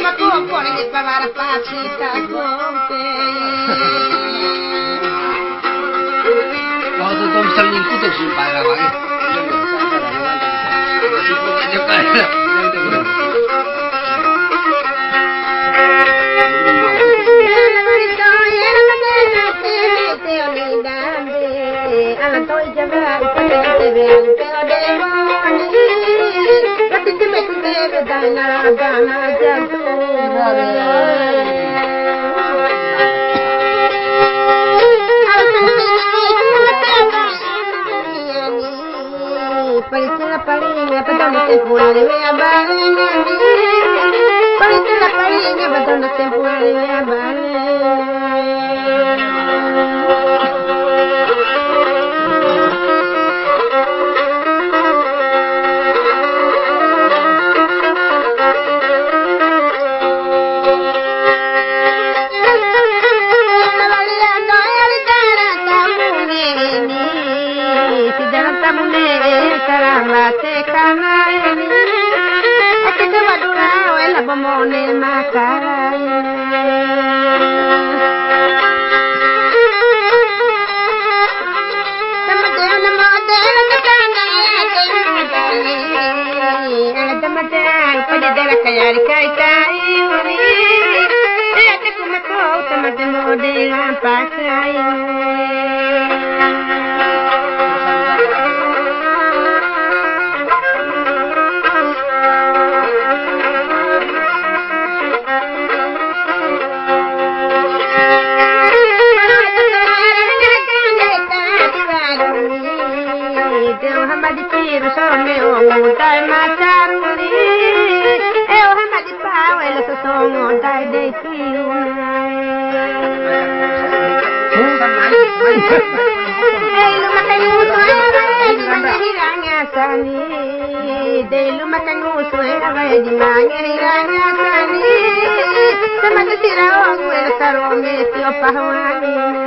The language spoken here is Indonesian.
macam kau ni para pasti tak kompe. Kau tu tom sering kutuk sih para lagi. Palingnya betul tempuran ya balik. Palingnya betul tempuran ya balik. Mone makarai Tamadana madana takana Tamadana padidara kayari kai kai uni Ate kumako tamadana modela pakai Delu makan musuh awal di mana raya sani, sama tu sirau aku elok sarong mesti opah wani.